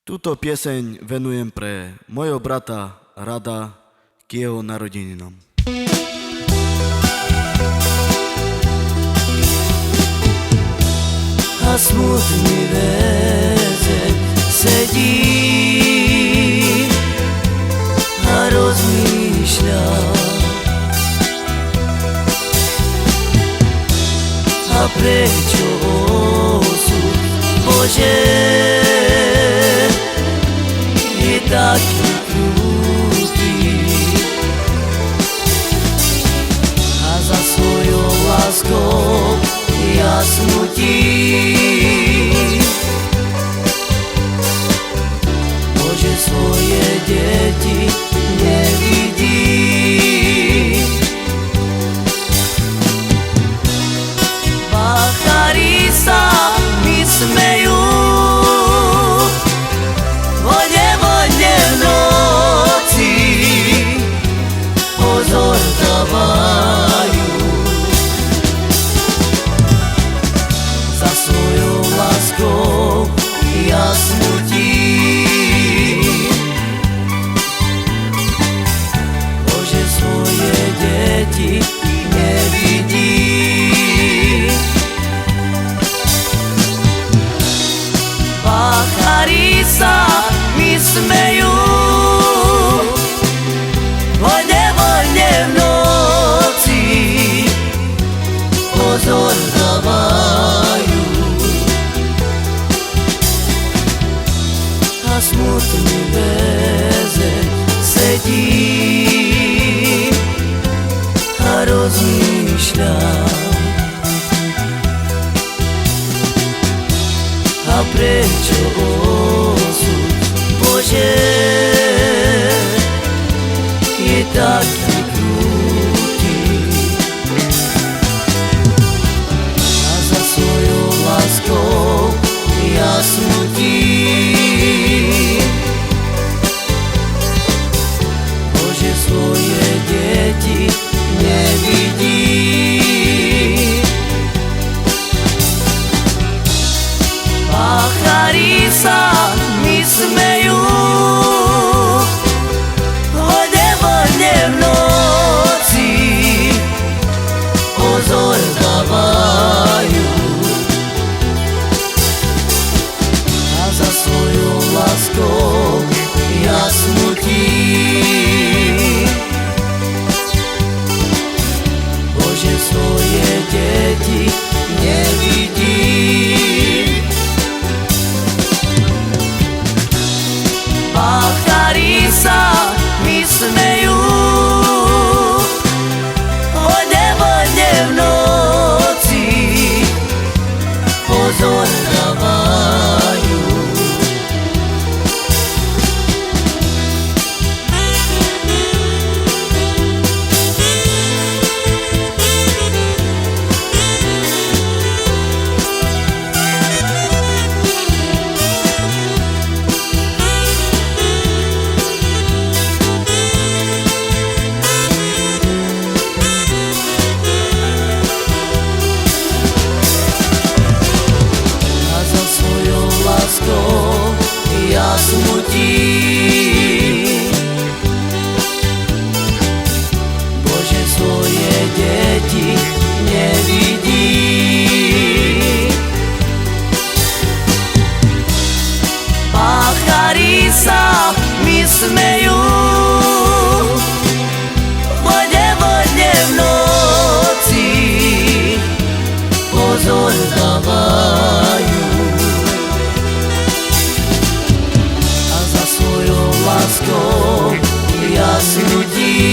Túto pieseň venujem pre mojho brata Rada k jeho narodeninám. A smutný väzeň sedí a rozmýšľa, a prečo osud Bože je taký krutý, a za svojou láskou ja smutím. Bože, svoje deti nevidím. Bachári sa mi smejú, vodne v noci pozor dávajú. Za svojou láskou ja smutím. Bože, svoje deti nevidím. Bachári sa mi smejú, vodne v noci pozor dávajú. A smutný väzeň sedí a rozmýšľa, a prečo osud Bože je taký krutý, a za svojou láskou ja smutím. Bože, svoje deti nevidím. Bachári sa mi smejú, vodne v noci pozor dávajú. A za svojou láskou ja smutím. Bože, svoje deti nevidím. Bachári sa mi smejú, vodne v noci pozor dávajú. Ja smutím. Bože, svoje deti nevidím. Bachári sa mi smejú, vodne v noci pozor dávajú. Láskou ja smutím.